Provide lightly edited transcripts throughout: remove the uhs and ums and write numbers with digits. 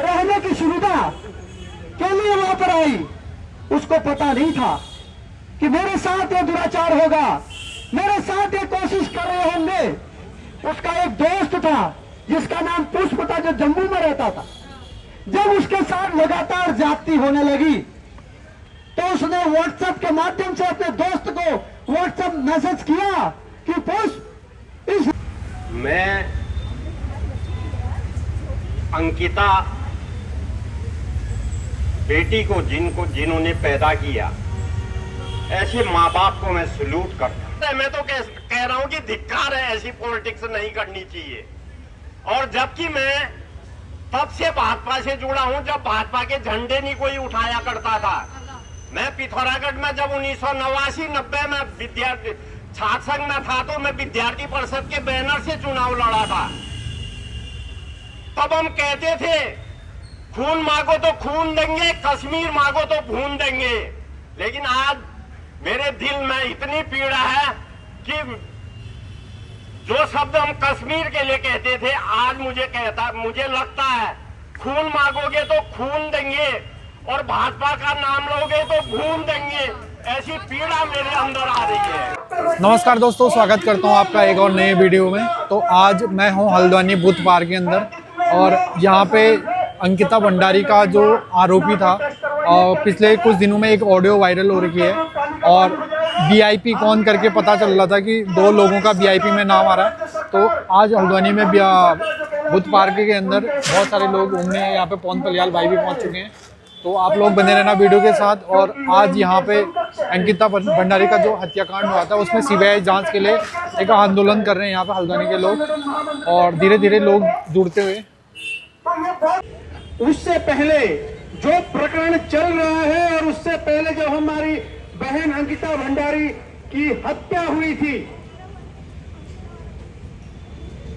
रहने की सुविधा के लिए वहां पर आई। उसको पता नहीं था कि मेरे साथ ये दुराचार होगा, मेरे साथ ये कोशिश कर रहे होंगे। उसका एक दोस्त था जिसका नाम पुष्प था, जो जम्मू में रहता था। जब उसके साथ लगातार ज्यादती होने लगी तो उसने व्हाट्सएप के माध्यम से अपने दोस्त को व्हाट्सएप मैसेज किया कि पुष्प इस मैं अंकिता बेटी को जिन्होंने पैदा किया, ऐसे माँ बाप को मैं सल्यूट करता हूं। मैं तो कह रहा हूं कि धिक्कार है, ऐसी पॉलिटिक्स नहीं करनी चाहिए। और जबकि मैं तब से भाजपा से जुड़ा हूं जब भाजपा के झंडे नहीं कोई उठाया करता था। मैं पिथौरागढ़ में जब 1989-90 में विद्यार्थी छात्र संघ में था तो मैं विद्यार्थी परिषद के बैनर से चुनाव लड़ा था। तब हम कहते थे खून मांगो तो खून देंगे, कश्मीर मांगो तो भून देंगे। लेकिन आज मेरे दिल में इतनी पीड़ा है कि जो शब्द हम कश्मीर के लिए कहते थे, आज मुझे लगता है खून मांगोगे तो खून देंगे और भाजपा का नाम लोगे तो भून देंगे। ऐसी पीड़ा मेरे अंदर आ रही है। नमस्कार दोस्तों, स्वागत करता हूं आपका एक और नए वीडियो में। तो आज मैं हूं हल्द्वानी बुद्ध पार्क के अंदर और यहाँ पे अंकिता भंडारी का जो आरोपी था, पिछले कुछ दिनों में एक ऑडियो वायरल हो रही है और वीआईपी कौन करके पता चल रहा था कि 2 लोगों का वीआईपी में नाम आ रहा है। तो आज हल्द्वानी में बुद्ध पार्क के अंदर बहुत सारे लोग घूमने हैं। यहाँ पे पवन पलियाल भाई भी पहुँच चुके हैं, तो आप लोग बने रहना वीडियो के साथ। और आज यहाँ पे अंकिता भंडारी का जो हत्याकांड हुआ था उसमें सीबीआई जांच के लिए एक आंदोलन कर रहे हैं यहाँ पे हल्द्वानी के लोग, और धीरे धीरे लोग जुड़ते हुए। उससे पहले जो प्रकरण चल रहा है और उससे पहले जो हमारी बहन अंकिता भंडारी की हत्या हुई थी,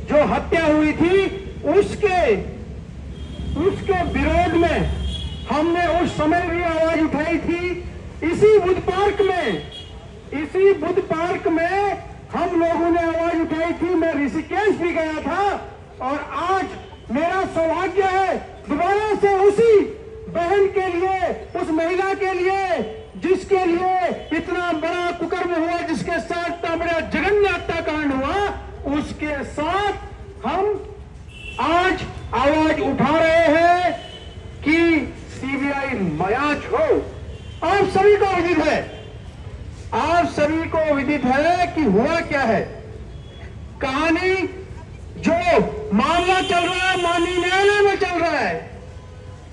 जो हत्या हुई थी उसके विरोध में हमने उस समय भी आवाज उठाई थी। इसी बुद्ध पार्क में हम लोगों ने आवाज उठाई थी। मैं ऋषिकेश भी गया था और आज मेरा सौभाग्य है दोबारा से उसी बहन के लिए, उस महिला के लिए जिसके लिए इतना बड़ा कुकर्म हुआ, जिसके साथ इतना बड़ा जघन्य हत्याकांड हुआ, उसके साथ हम आज आवाज उठा रहे हैं कि सीबीआई मयाच हो। आप सभी को विदित है कि हुआ क्या है। कहानी जो मामला चल रहा है माननीय न्यायालय में चल रहा है,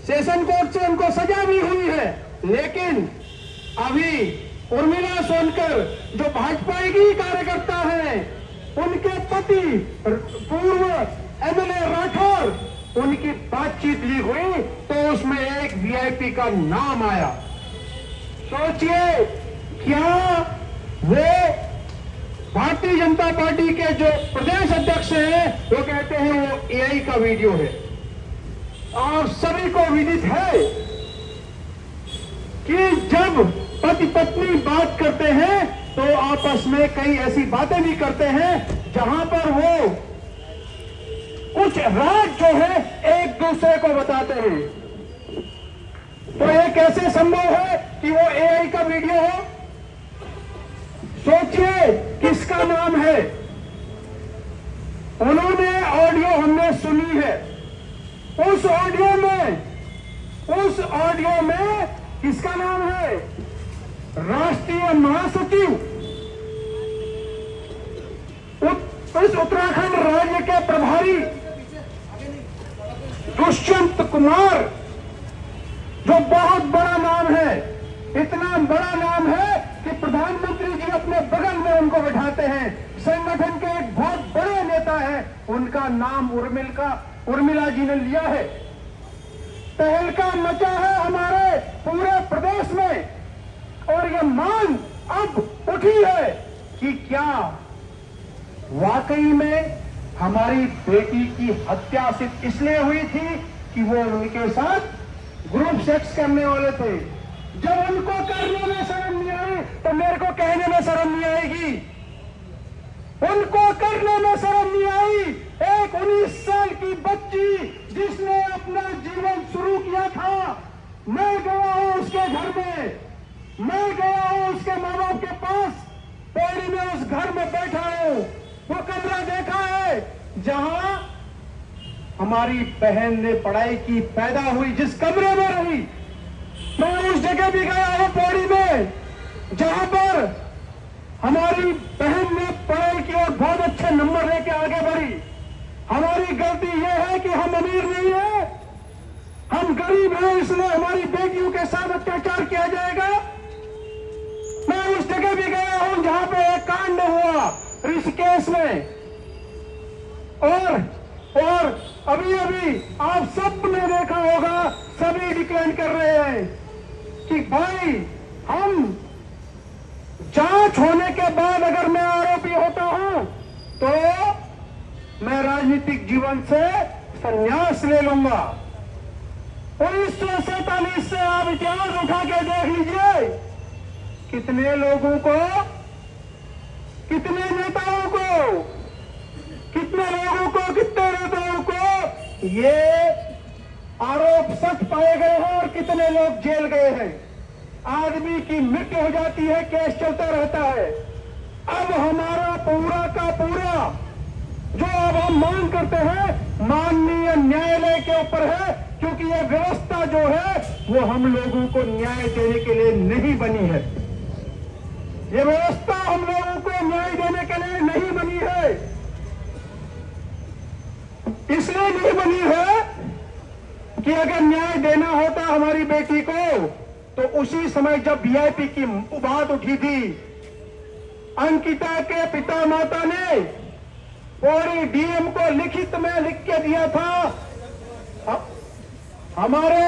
सेशन कोर्ट से उनको सजा भी हुई है। लेकिन अभी उर्मिला सोनकर जो भाजपा की कार्यकर्ता है, उनके पति पूर्व एमएलए राठौर, उनकी बातचीत ली हुई तो उसमें एक वीआईपी का नाम आया। सोचिए, क्या वो भारतीय जनता पार्टी के जो प्रदेश अध्यक्ष हैं वो कहते हैं वो एआई का वीडियो है। और सभी को विदित है कि जब पति पत्नी बात करते हैं तो आपस में कई ऐसी बातें भी करते हैं जहां पर वो कुछ राज जो है एक दूसरे को बताते हैं। तो ये कैसे संभव है कि वो एआई का वीडियो हो? सोचिए किसका नाम है। उन्होंने ऑडियो हमने सुनी है। उस ऑडियो में किसका नाम है? राष्ट्रीय महासचिव, इस उत्तराखंड राज्य के प्रभारी दुष्यंत कुमार, जो बहुत बड़ा नाम है, इतना बड़ा नाम है कि प्रधानमंत्री जी अपने बगल में उनको बैठाते हैं। संगठन के एक बहुत बड़े नेता है, उनका नाम उर्मिला जी ने लिया है। तहलका मचा है हमारे पूरे प्रदेश में और यह मांग अब उठी है कि क्या वाकई में हमारी बेटी की हत्या सिर्फ इसलिए हुई थी कि वो उनके साथ ग्रुप सेक्स करने वाले थे। जब उनको करने में शर्म नहीं आई तो मेरे को कहने में शर्म नहीं आएगी। उनको करने में शर्म नहीं आई। एक 19 साल की बच्ची जिसने अपना जीवन घर में, मैं गया हूं उसके माँ बाप के पास, पौड़ी में उस घर में बैठा हूं, वो कमरा देखा है जहां हमारी बहन ने पढ़ाई की, पैदा हुई, जिस कमरे में रही। मैं उस जगह भी गया हूं पौड़ी में जहां पर हमारी बहन ने पढ़ाई की और बहुत अच्छे नंबर लेके आगे बढ़ी। हमारी गलती यह है कि हम अमीर नहीं है, हम गरीब हैं, इसलिए हमारी बेटियों के साथ अत्याचार किया जाएगा। मैं उस जगह भी गया हूं जहां पे एक कांड हुआ ऋषिकेश में, और अभी अभी आप सब ने देखा होगा, सभी डिक्लेयर कर रहे हैं कि भाई हम जांच होने के बाद अगर मैं आरोपी होता हूं तो मैं राजनीतिक जीवन से संन्यास ले लूंगा। 1947 से आप इतिहास उठा के देख लीजिए, कितने लोगों को, कितने नेताओं को, कितने नेताओं को ये आरोप सच पाए गए हैं और कितने लोग जेल गए हैं। आदमी की मृत्यु हो जाती है, केस चलता रहता है। अब हमारा पूरा का पूरा जो अब हम मांग करते हैं माननीय न्यायालय के ऊपर है, क्योंकि ये व्यवस्था जो है वो हम लोगों को न्याय देने के लिए नहीं बनी है। ये व्यवस्था हम लोगों को न्याय देने के लिए नहीं बनी है। इसलिए नहीं बनी है कि अगर न्याय देना होता हमारी बेटी को तो उसी समय जब वीआईपी की बात उठी थी, अंकिता के पिता माता ने पौड़ी डीएम को लिखित में लिख के दिया था। हमारे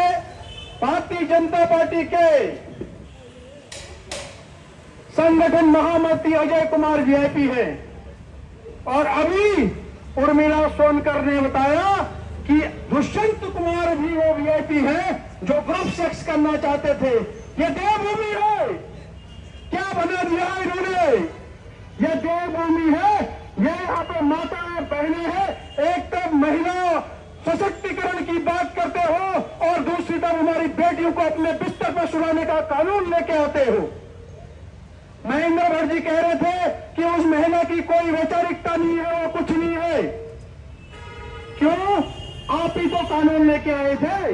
भारतीय जनता पार्टी के संगठन महामंत्री अजय कुमार वीआईपी है, और अभी उर्मिला सोनकर ने बताया कि दुष्यंत कुमार भी वो वीआईपी है जो ग्रुप सेक्स करना चाहते थे। ये देवभूमि है, क्या बना दिया इन्होंने? ये देवभूमि है, ये यहाँ पे माताएं बहनें हैं। एक तरफ महिला सशक्तिकरण की बात करते हो और दूसरी तरफ हमारी बेटियों को अपने बिस्तर पर सुलाने का कानून लेके आते हो। महेंद्र भट्ट जी कह रहे थे कि उस महिला की कोई वैचारिकता नहीं है, वो कुछ नहीं है। क्यों? आप ही तो कानून लेके आए थे।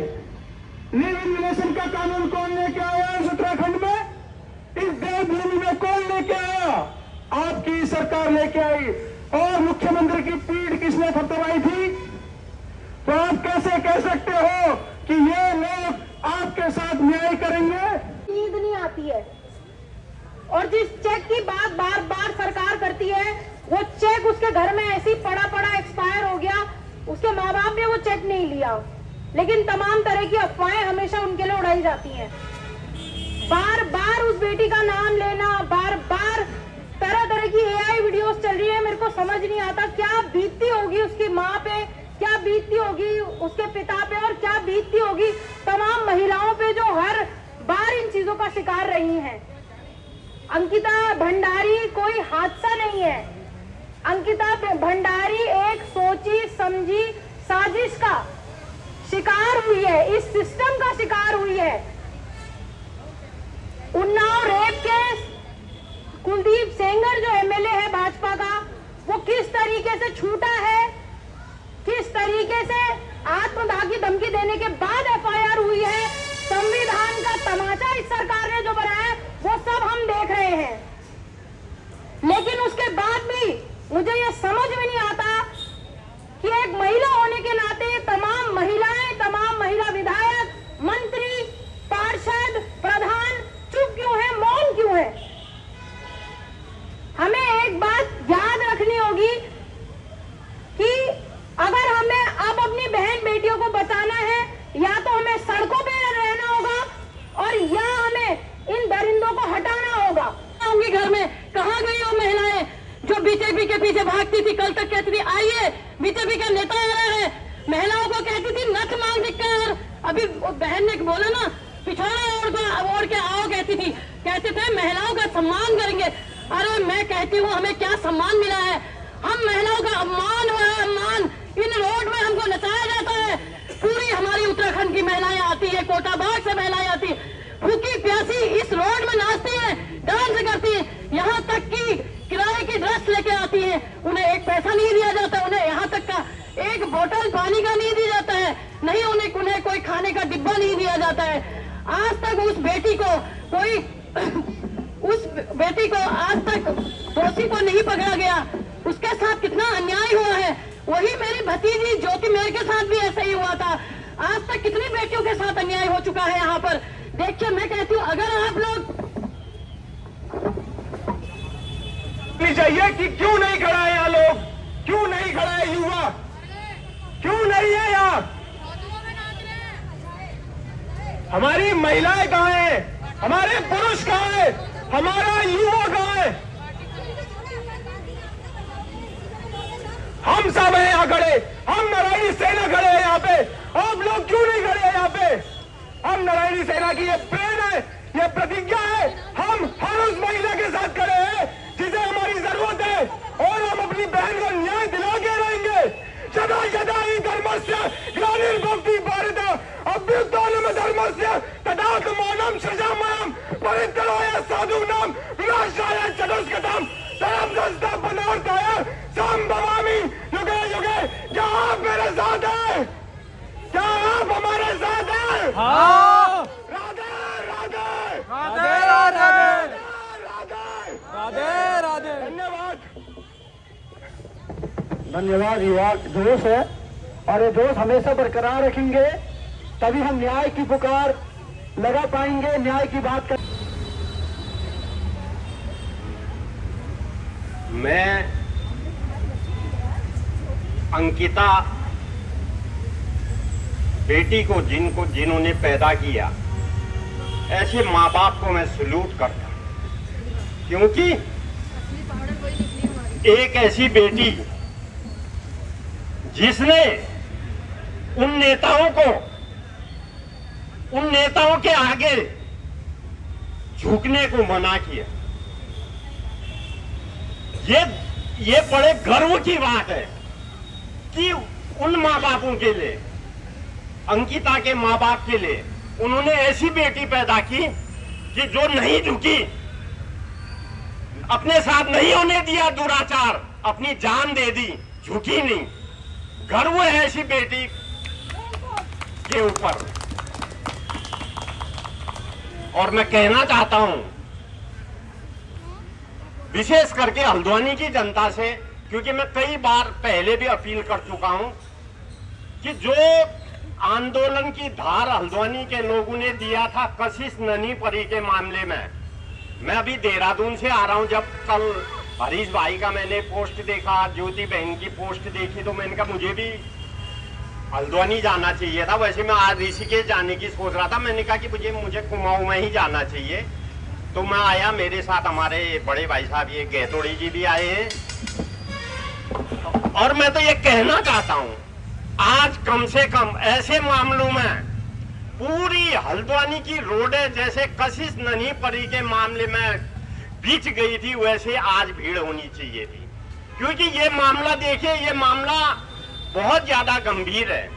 लिव इन रिलेशन का कानून कौन लेके आया इस उत्तराखंड में? इस देवभूमि में कौन लेके आया? आपकी सरकार लेके आई। और मुख्यमंत्री की पीठ किसने थपथपाई थी? तो आप कैसे कह सकते हो कि ये लोग आपके साथ न्याय करेंगे? नींद नहीं आती है, और जिस चेक की बात बार बार सरकार करती है, वो चेक उसके घर में ऐसे ही पड़ा पड़ा एक्सपायर हो गया, उसके माँ बाप ने वो चेक नहीं लिया, लेकिन तमाम तरह की अफवाहें हमेशा उनके लिए उड़ाई जाती हैं। बार बार उस बेटी का नाम लेना, बार बार तरह तरह की एआई वीडियोस चल रही है। मेरे को समझ नहीं आता क्या बीतती होगी उसकी माँ पे, क्या बीतती होगी उसके पिता पे, और क्या बीतती होगी तमाम महिलाओं पे जो हर बार इन चीजों का शिकार रही हैं। अंकिता भंडारी कोई हादसा नहीं है। अंकिता भंडारी एक सोची समझी साजिश का शिकार हुई है, इस सिस्टम का शिकार हुई है। उन्नाव रेप केस, कुलदीप सेंगर जो एमएलए है भाजपा का, वो किस तरीके से छूटा है, किस तरीके से आत्मदाह की धमकी देने के बाद एफआईआर हुई है। संविधान का तमाचा इस सरकार ने जो बनाया वो सब हम देख रहे हैं, लेकिन उसके बाद भी मुझे यह समझ में नहीं आता कि एक महिला होने के नाते तमाम महिलाएं, तमाम महिला विधायक, मंत्री, पार्षद, प्रधान चुप क्यों है, मौन क्यों है। हमें एक बात याद रखनी होगी कि अगर हमें अब अपनी बहन बेटियों को बचाना है, या तो हमें सड़कों पे रहना होगा और या हमें इन दरिंदों को हटाना होगा। आऊंगी घर में, कहाँ गई वो महिलाएं जो बीजेपी के पीछे भागती थी? कल तक कहती थी आइए बीजेपी का नेता आ रहा है, महिलाओं को कहती थी नथ मांग दिखकर। अभी बहन ने बोला ना पिछौड़ा ओढ़ के आओ, कहती थी, कहते थे महिलाओं का सम्मान करेंगे। अरे मैं कहती हूँ हमें क्या सम्मान मिला है? हम महिलाओं का अपमान इन रोड में हमको नचाया जाता है। पूरी हमारी उत्तराखंड की महिलाएं आती है, कोटा बाग से महिलाएं आती है, फूकी पैसा नहीं दिया जाता उन्हें, यहाँ तक का एक बोतल पानी का नहीं दिया जाता है, नहीं उन्हें कोई खाने का डिब्बा नहीं दिया जाता है। आज तक उस बेटी को आज तक दोषी को नहीं पकड़ा गया। उसके साथ कितना अन्याय हुआ है। वही मेरी भतीजी ज्योति मेरे के साथ भी ऐसा ही हुआ था। आज तक कितनी बेटियों के साथ अन्याय हो चुका है यहाँ पर। देखिए, मैं कहती हूँ अगर आप लोग चाहिए कि क्यों नहीं खड़ा है यहाँ लोग, क्यों नहीं खड़ा है युवा, क्यों नहीं है यहाँ? हमारी महिलाएं कहाँ हैं, हमारे पुरुष कहाँ हैं, हमारा युवा कहाँ है? हम सब हैं यहाँ खड़े, हम नारायणी सेना खड़े हैं यहाँ पे। आप लोग क्यों नहीं खड़े हैं यहाँ पे? हम नारायणी सेना की ये प्रेरण है, ये प्रतिज्ञा है। हम हर उस महिला के साथ खड़े हैं जिसे हमारी जरूरत है, और हम अपनी बहन को न्याय दिला के रहेंगे। सदा सदा ही धर्मस्य ग्लानिर्भवति भारत अभ्युत्थानम् धर्मस्य तदात्मानं सृजाम्यहं परित्राणाय साधूनां विनाशाय चतुष्कृतं धर्म संस्थापनार्थाय संभवामि युगे युगे। क्या आप मेरे साथ हैं? क्या आप हमारे साथ हैं? हाँ। राधे राधे राधे राधे राधे राधे राधे। धन्यवाद, धन्यवाद। युवा जोश है और ये जोश हमेशा बरकरार रखेंगे, तभी हम न्याय की पुकार लगा पाएंगे, न्याय की बात कर। मैं अंकिता बेटी को जिन्होंने पैदा किया, ऐसे माँ बाप को मैं सल्यूट करता हूं, क्योंकि एक ऐसी बेटी जिसने उन नेताओं के आगे झुकने को मना किया, ये बड़े गर्व की बात है कि उन माँ बापों के लिए, अंकिता के माँ बाप के लिए, उन्होंने ऐसी बेटी पैदा की कि जो नहीं झुकी, अपने साथ नहीं होने दिया दुराचार, अपनी जान दे दी, झुकी नहीं। गर्व है ऐसी बेटी के ऊपर। और मैं कहना चाहता हूं विशेष करके हल्द्वानी की जनता से, क्योंकि मैं कई बार पहले भी अपील कर चुका हूं कि जो आंदोलन की धार हल्द्वानी के लोगों ने दिया था कशिश ननी परी के मामले में, मैं अभी देहरादून से आ रहा हूं। जब कल हरीश भाई का मैंने पोस्ट देखा, ज्योति बहन की पोस्ट देखी, तो मैंने कहा मुझे भी हल्द्वानी जाना चाहिए था। वैसे मैं आज ऋषिकेश जाने की सोच रहा था, मैंने कहा कि मुझे कुमाऊं में ही जाना चाहिए, तो मैं आया। मेरे साथ हमारे बड़े भाई साहब ये गहतोड़ी जी भी आए हैं। और मैं तो ये कहना चाहता हूं, आज कम से कम ऐसे मामलों में पूरी हल्द्वानी की रोडें जैसे कशिश ननी परी के मामले में बिछ गई थी, वैसे आज भीड़ होनी चाहिए थी। क्योंकि ये मामला देखिए, ये मामला बहुत ज्यादा गंभीर है।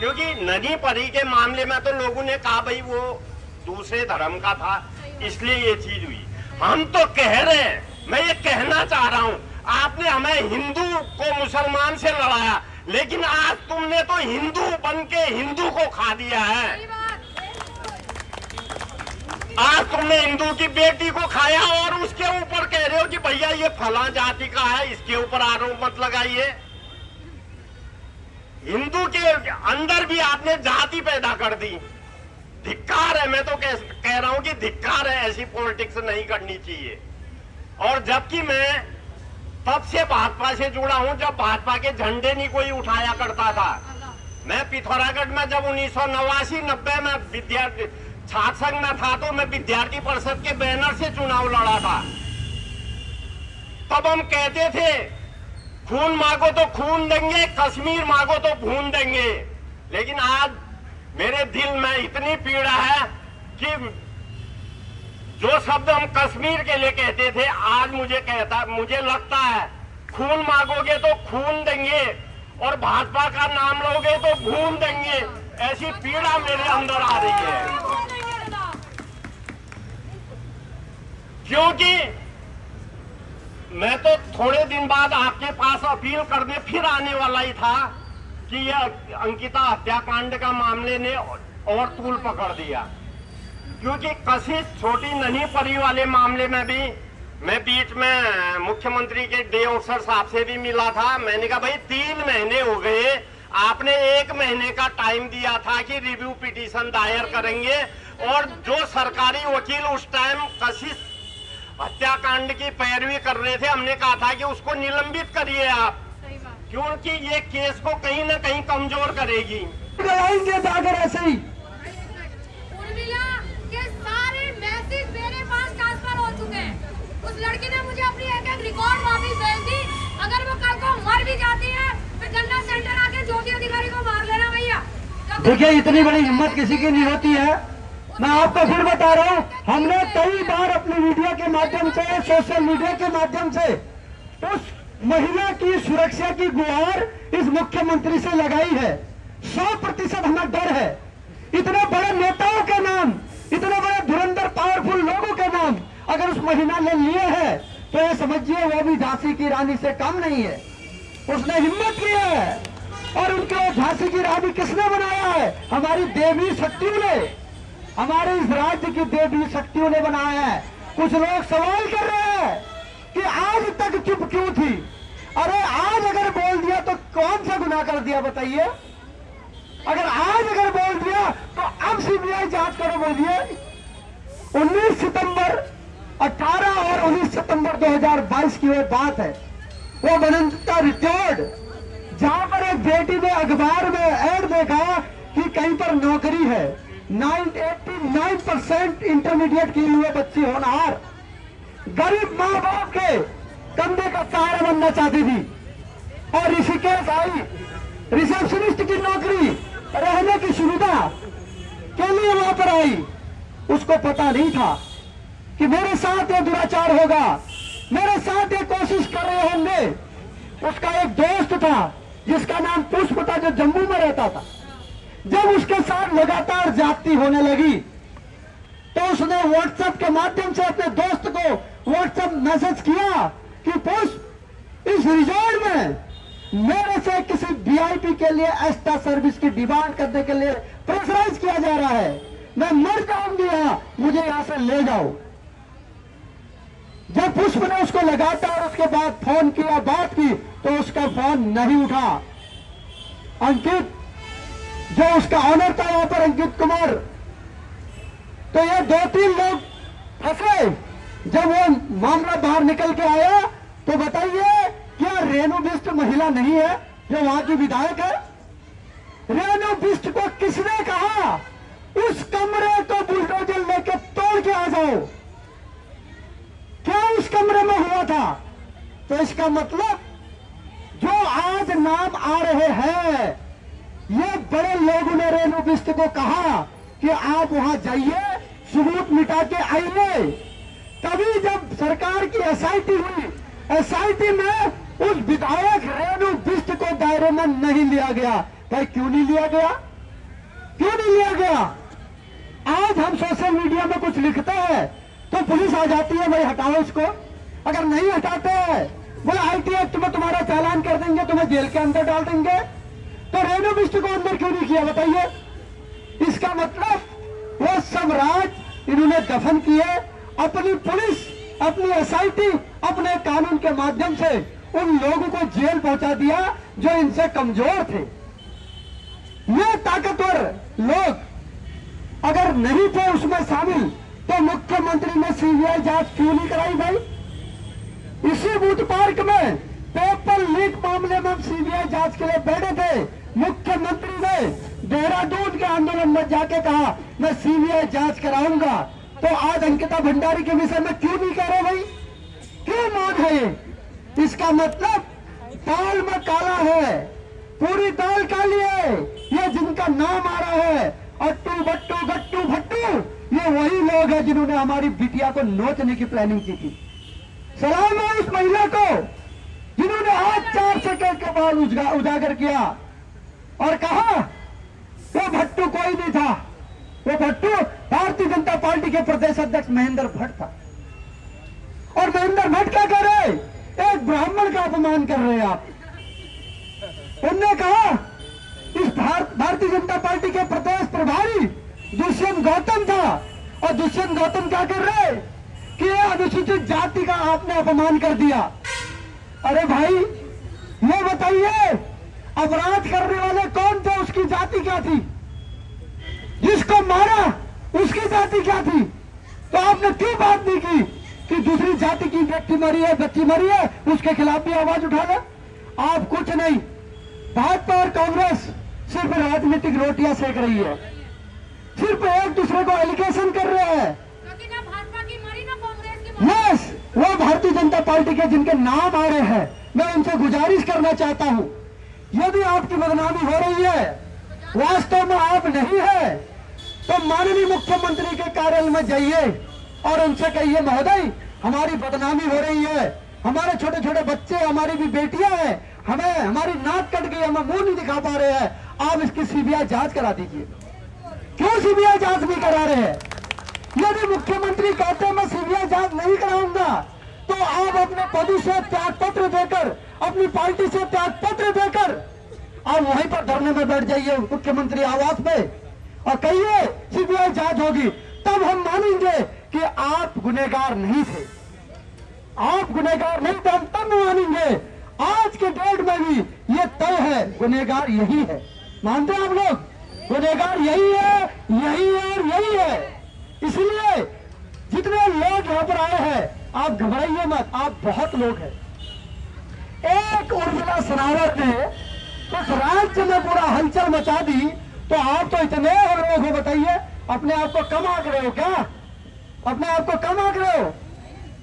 क्योंकि ननी परी के मामले में तो लोगों ने कहा भाई वो दूसरे धर्म का था, इसलिए ये चीज हुई। हम तो कह रहे हैं, मैं ये कहना चाह रहा हूं, आपने हमें हिंदू को मुसलमान से लड़ाया, लेकिन आज तुमने तो हिंदू बन के हिंदू को खा दिया है। आज तुमने हिंदू की बेटी को खाया और उसके ऊपर कह रहे हो कि भैया ये फला जाति का है, इसके ऊपर आरोप मत लगाइए। हिंदू के अंदर भी आपने जाति पैदा कर दी। धिक्कार है, मैं तो कह रहा हूं कि धिक्कार है, ऐसी पॉलिटिक्स नहीं करनी चाहिए। और जबकि मैं तब से भाजपा से जुड़ा हूं जब भाजपा के झंडे नहीं कोई उठाया करता था। मैं पिथौरागढ़ में जब 1989-90 में विद्यार्थी छात्र संघ में था, तो मैं विद्यार्थी परिषद के बैनर से चुनाव लड़ा था। तब हम कहते थे खून मांगो तो खून देंगे, कश्मीर मांगो तो भून देंगे। लेकिन आज मेरे दिल में इतनी पीड़ा है कि जो शब्द हम कश्मीर के लिए कहते थे, आज मुझे लगता है खून मांगोगे तो खून देंगे और भाजपा का नाम लोगे तो भून देंगे। ऐसी पीड़ा मेरे अंदर आ रही है, क्योंकि मैं तो थोड़े दिन बाद आपके पास अपील करने फिर आने वाला ही था कि ये अंकिता हत्याकांड का मामले ने और तूल पकड़ दिया, क्योंकि कशिश छोटी नहीं परी वाले मामले में भी मैं बीच में मुख्यमंत्री के डे ऑफिसर साहब से भी मिला था। मैंने कहा भाई 3 महीने हो गए, आपने 1 महीने का टाइम दिया था कि रिव्यू पिटीशन दायर करेंगे, और जो सरकारी वकील उस टाइम कशिश हत्याकांड की पैरवी कर रहे थे, हमने कहा था कि उसको निलंबित करिए आप, क्योंकि ये केस को कहीं ना कहीं कमजोर करेगी। लगाएंगे अगर ऐसे ही उर्मिला के सारे मैसेज मेरे पास ट्रांसफर हो चुके हैं। उस लड़की ने मुझे अपनी एक रिकॉर्ड वापस भेज दी। अगर वो कल को मर भी जाती है तो गन्ना सेंटर आके ज्योति अधिकारी को मार लेना भैया। देखिए, इतनी बड़ी हिम्मत किसी की नहीं होती है। मैं आपको फिर बता रहा हूँ, हमने कई बार अपनी मीडिया के माध्यम से, सोशल मीडिया के माध्यम से उस महिला की सुरक्षा की गुहार इस मुख्यमंत्री से लगाई है। 100% हमें डर है। इतने बड़े नेताओं के नाम, इतने बड़े धुरंधर पावरफुल लोगों के नाम अगर उस महिला ने लिए हैं तो ये समझिए वो भी झांसी की रानी से कम नहीं है। उसने हिम्मत की है, और उनके झांसी की रानी किसने बनाया है? हमारी देवी शक्तियों ने, हमारे इस राज्य की देवी शक्तियों ने बनाया है। कुछ लोग सवाल कर रहे हैं कि आज तक चुप क्यों थी। अरे आज अगर बोल दिया तो कौन सा गुनाह कर दिया बताइए? अगर आज अगर बोल दिया तो अब सीबीआई जांच करो बोलिए। 19 सितंबर 18 और 19 सितंबर 2022 की वो बात है। वो बनंता रिकॉर्ड जहां पर एक बेटी ने अखबार में ऐड देखा कि कहीं पर नौकरी है। 89% इंटरमीडिएट किए हुए बच्चे होनहार, गरीब माँ बाप के कंधे का सहारा बनना चाहती थी, और ऋषिकेश आई रिसेप्शनिस्ट की नौकरी, रहने की सुविधा के लिए वहां पर आई। उसको पता नहीं था कि मेरे साथ ये दुराचार होगा, मेरे साथ ये कोशिश कर रहे होंगे। उसका एक दोस्त था जिसका नाम पुष्प था, जो जम्मू में रहता था। जब उसके साथ लगातार ज्यादती होने लगी तो उसने व्हाट्सएप के माध्यम से अपने दोस्त को व्हाट्सएप मैसेज किया कि पुष्प, इस रिजॉर्ट में मेरे से किसी वीआईपी के लिए एक्स्ट्रा सर्विस की डिमांड करने के लिए प्रेशराइज किया जा रहा है। मैं मर जाऊंगी यहां, मुझे यहां से ले जाओ। जब पुष्प ने उसको लगातार उसके बाद फोन किया, बात की, तो उसका फोन नहीं उठा। अंकित, जो उसका ऑनर था वहां पर, अंकित कुमार, तो ये 2-3 लोग फंसे। जब वो मामला बाहर निकल के आया तो बताइए, क्या रेणु बिष्ट महिला नहीं है जो वहां की विधायक है? रेणु बिष्ट को किसने कहा उस कमरे को बुलडोजर लेके तोड़ के आ जाओ? क्या उस कमरे में हुआ था? तो इसका मतलब जो आज नाम आ रहे हैं, ये बड़े लोगों ने रेणु बिष्ट को कहा कि आप वहां जाइए, सबूत मिटा के आइए। तभी जब सरकार की एसआईटी हुई, एसआईटी में उस विधायक रेणु बिष्ट को दायरे में नहीं लिया गया। भाई क्यों नहीं लिया गया? क्यों नहीं लिया गया? आज हम सोशल मीडिया में कुछ लिखते हैं तो पुलिस आ जाती है, भाई हटाओ इसको। अगर नहीं हटाते हैं, बोले आईटी एक्ट में तुम्हारा चालान कर देंगे, तुम्हें जेल के अंदर डाल देंगे। तो रेणु बिष्ट को अंदर क्यों नहीं किया बताइए? इसका मतलब वो सब राज इन्होंने दफन किए। अपनी पुलिस, अपनी एसआईटी, अपने कानून के माध्यम से उन लोगों को जेल पहुंचा दिया जो इनसे कमजोर थे। ये ताकतवर लोग अगर नहीं थे उसमें शामिल, तो मुख्यमंत्री ने सीबीआई जांच क्यों नहीं कराई भाई? इसी बूथ पार्क में पेपर लीक मामले में हम सीबीआई जांच के लिए बैठे थे। मुख्यमंत्री ने देहरादून के आंदोलन में जाके कहा मैं सीबीआई जांच कराऊंगा। तो आज अंकिता भंडारी के विषय में क्यों नहीं कह रहे भाई? क्यों मौन है ये? इसका मतलब दाल में काला है, पूरी दाल काली है। ये जिनका नाम आ रहा है अट्टू बट्टू गट्टू भट्टू, ये वही लोग हैं जिन्होंने हमारी बिटिया को नोचने की प्लानिंग की थी। सलाम है उस महिला को जिन्होंने आज 4 सेकंड के बाद उजागर किया और कहा वो भट्टू कोई नहीं था, वो भट्टू भारतीय जनता पार्टी के प्रदेश अध्यक्ष महेंद्र भट्ट था। और महेंद्र भट्ट क्या कह रहे? एक ब्राह्मण का अपमान कर रहे हैं आप। उनने कहा इस भारतीय जनता पार्टी के प्रदेश प्रभारी दुष्यंत गौतम था, और दुष्यंत गौतम क्या कर रहे कि ये अनुसूचित जाति का आपने अपमान कर दिया। अरे भाई ये बताइए, अपराध करने वाले कौन थे, उसकी जाति क्या थी? जिसको मारा उसकी जाति क्या थी? तो आपने क्यों बात नहीं की कि दूसरी जाति की व्यक्ति मरी है, बच्ची मरी है, उसके खिलाफ भी आवाज उठाना? आप कुछ नहीं, भाजपा और कांग्रेस सिर्फ राजनीतिक रोटियां सेक रही है, सिर्फ एक दूसरे को एलिगेशन कर रहे हैं। क्योंकि ना भाजपा की मरी ना कांग्रेस की मरी। यस, वो भारतीय जनता पार्टी के जिनके नाम आ रहे हैं, मैं उनसे गुजारिश करना चाहता हूं, यदि आपकी बदनामी हो रही है, वास्तव में आप नहीं है, तो माननीय मुख्यमंत्री के कार्यालय में जाइए और उनसे कहिए महोदय हमारी बदनामी हो रही है, हमारे छोटे छोटे बच्चे, हमारी भी बेटियां हैं, हमें हमारी नाक कट गई, हम मुंह नहीं दिखा पा रहे हैं, आप इसकी सीबीआई जांच करा दीजिए। क्यों सीबीआई जांच नहीं करा रहे हैं? यदि मुख्यमंत्री कहते हैं मैं सीबीआई जांच नहीं कराऊंगा, तो आप अपने पद से त्याग पत्र देकर, अपनी पार्टी से त्याग पत्र देकर आप वहीं पर धरने में बैठ जाइए मुख्यमंत्री आवास पे और कहिए सीबीआई जांच होगी, तब हम मानेंगे कि आप गुनहगार नहीं थे। आप गुनहगार नहीं थे, हम तब मानेंगे। आज के डेट में भी ये तय है, गुनहगार यही है। मानते हैं आप लोग? गुनहगार यही है, यही है और यही है। इसलिए जितने लोग यहाँ पर आए हैं, आप घबराइए मत, आप बहुत लोग हैं। एक उर्मिला सनावर ने उस राज्य में पूरा हलचल मचा दी, तो आप तो इतने लोग हो, बताइए अपने आप को कम आंक रहे हो क्या? अपने आप को कम आंक रहे हो?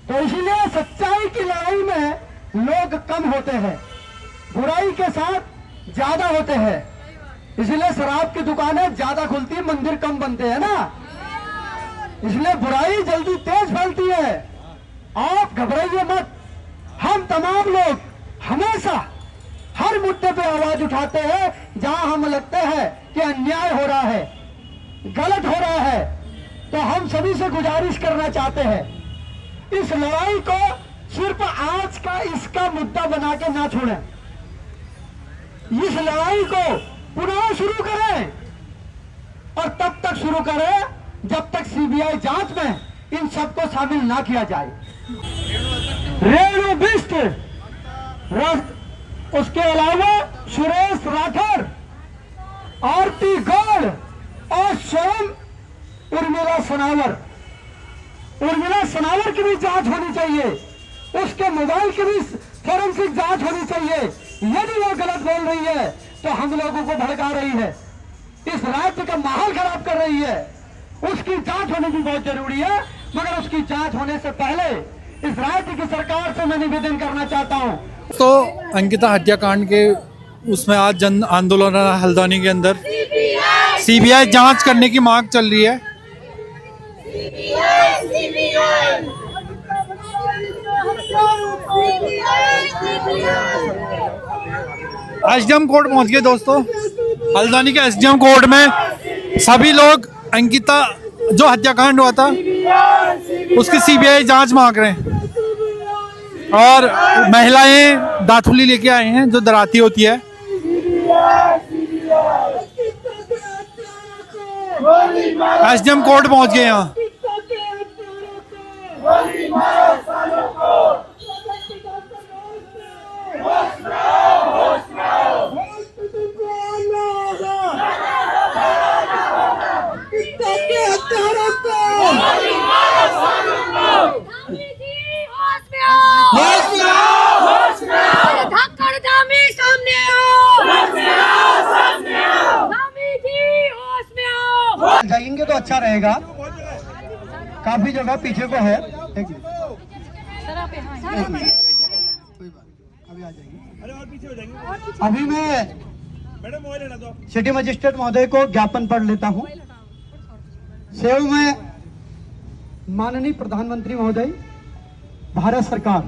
तो इसीलिए सच्चाई की लड़ाई में लोग कम होते हैं, बुराई के साथ ज्यादा होते हैं। इसलिए शराब की दुकानें ज्यादा खुलती है, मंदिर कम बनते हैं ना, इसलिए बुराई जल्दी तेज फैलती है। आप घबराइए मत, हम तमाम लोग हमेशा हर मुद्दे पे आवाज उठाते हैं जहां हमें लगता है कि अन्याय हो रहा है, गलत हो रहा है, तो हम सभी से गुजारिश करना चाहते हैं, इस लड़ाई को सिर्फ आज का इसका मुद्दा बना के ना छोड़ें, इस लड़ाई को पुनः शुरू करें, और तब तक शुरू करें जब तक सीबीआई जांच में इन सबको शामिल ना किया जाए। रेणु बिष्ट, उसके अलावा सुरेश राठौर, आरती गौड़ और स्वयं उर्मिला सनावर, उर्मिला सनावर की भी जांच होनी चाहिए, उसके मोबाइल की भी फॉरेंसिक जांच होनी चाहिए। यदि वो गलत बोल रही है तो हम लोगों को भड़का रही है, इस राज्य का माहौल खराब कर रही है, उसकी जांच होनी भी बहुत जरूरी है। मगर उसकी जांच होने से पहले इस राज्य की सरकार से मैं निवेदन करना चाहता हूं। तो अंकिता हत्याकांड के उसमें आज जन आंदोलन हल्द्वानी के अंदर सीबीआई जांच करने की मांग चल रही है। एसडीएम कोर्ट पहुंच गए दोस्तों, हल्द्वानी के एसडीएम कोर्ट में सभी लोग अंकिता जो हत्याकांड हुआ था उसकी सीबीआई जांच मांग रहे हैं, और महिलाएं दातुली लेके आए हैं जो डराती होती है। एसडीएम कोर्ट पहुंच गए यहाँ। जाएंगे तो अच्छा रहेगा, काफी जगह पीछे को है। एक मिनट, अभी आ जाएंगे। अभी मैं सिटी मजिस्ट्रेट महोदय को ज्ञापन पढ़ लेता हूं। सेव में माननीय प्रधानमंत्री महोदय भारत सरकार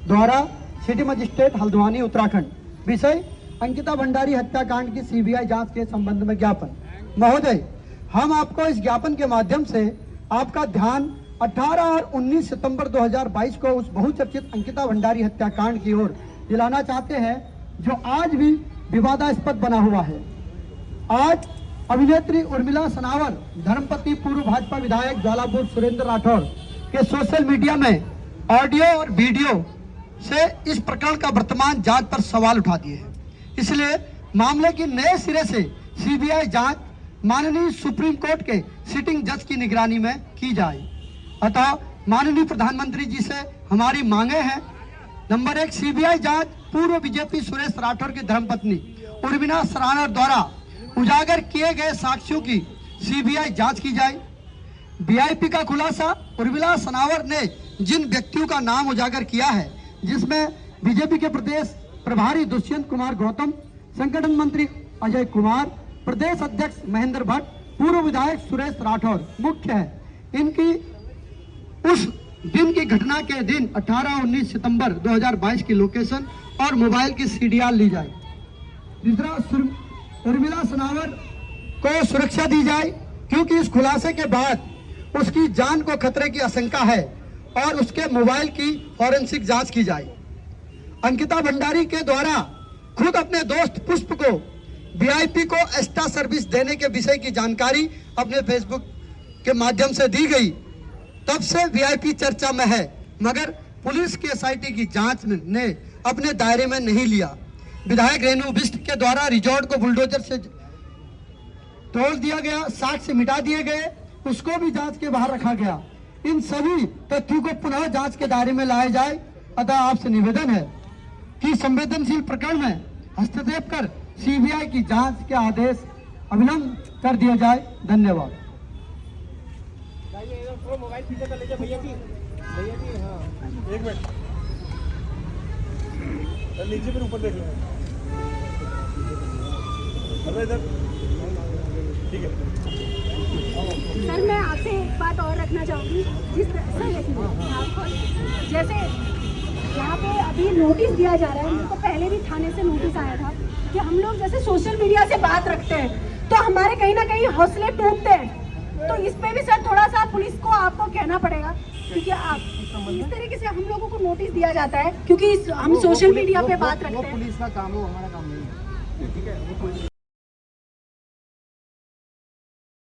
द्वारा सिटी मजिस्ट्रेट हल्द्वानी उत्तराखंड, विषय अंकिता भंडारी हत्याकांड की सीबीआई जांच के संबंध में ज्ञापन। महोदय, हम आपको इस ज्ञापन के माध्यम से आपका ध्यान 18 और 19 सितंबर 2022 को उस बहुचर्चित अंकिता भंडारी हत्याकांड की ओर दिलाना चाहते हैं, जो आज भी विवादास्पद बना हुआ है। आज अभिनेत्री उर्मिला सनावर, धर्मपत्नी पूर्व भाजपा विधायक ज्वालापुर सुरेंद्र राठौर के सोशल मीडिया में ऑडियो और वीडियो से इस प्रकरण का वर्तमान जांच पर सवाल उठा दिए हैं। इसलिए मामले की नए सिरे से सीबीआई जांच माननीय सुप्रीम कोर्ट के सिटिंग जज की निगरानी में की जाए। अतः माननीय प्रधानमंत्री जी से हमारी मांगे हैं, नंबर 1, सीबीआई जांच पूर्व बीजेपी सुरेश राठौर की धर्मपत्नी उर्मिला सनावर द्वारा उजागर किए गए साक्ष्यों की सीबीआई जांच की जाए। वीआईपी का खुलासा, उर्मिला सनावर ने जिन व्यक्तियों का नाम उजागर किया है, जिसमें बीजेपी के प्रदेश प्रभारी दुष्यंत कुमार गौतम, संगठन मंत्री अजय कुमार, प्रदेश अध्यक्ष महेंद्र भट्ट, पूर्व विधायक सुरेश राठौर मुख्य है। इनकी उस दिन की घटना के दिन 18-19 सितंबर 2022 की लोकेशन और मोबाइल की सीडीआर ली जाए। दूसरा, उर्मिला सनावर को सुरक्षा दी जाए, क्योंकि इस खुलासे के बाद उसकी जान को खतरे की आशंका है, और उसके मोबाइल की फॉरेंसिक जांच की जाए। अंकिता भंडारी के द्वारा खुद अपने दोस्त पुष्प को वीआईपी को एक्स्ट्रा सर्विस देने के विषय की जानकारी अपने फेसबुक के माध्यम से दी गई। तब से वीआईपी चर्चा में है, मगर पुलिस की एसआईटी की जांच ने अपने दायरे में नहीं लिया। विधायक रेणु बिष्ट के द्वारा रिजॉर्ट को बुलडोजर से तोड़ दिया गया, साक्ष्य मिटा दिए गए, उसको भी जांच के बाहर रखा गया। इन सभी तथ्यों को पुनः जांच के दायरे में लाया जाए। अतः आपसे निवेदन है कि संवेदनशील प्रकरण में हस्तक्षेप कर सीबीआई की जांच के आदेश अविलंब कर दिया जाए। धन्यवाद। मोबाइल पीछे कर लीजिए भैया जी, हाँ, एक मिनट नीचे फिर ऊपर देख लेंगे। इधर ठीक है। सर, मैं आपसे एक बात और रखना चाहूँगी। जैसे यहाँ पे अभी नोटिस दिया जा रहा है, मेरे को पहले भी थाने से नोटिस आया था कि हम लोग जैसे सोशल मीडिया से बात रखते हैं तो हमारे कहीं ना कहीं हौसले टूटते हैं। तो इस पे भी सर थोड़ा सा पुलिस को आपको कहना पड़ेगा, क्योंकि आप इस तरीके से हम लोगों को नोटिस दिया जाता है, क्योंकि हम सोशल मीडिया पे बात रखते हैं। पुलिस का काम हो, हमारा काम नहीं है। ठीक है।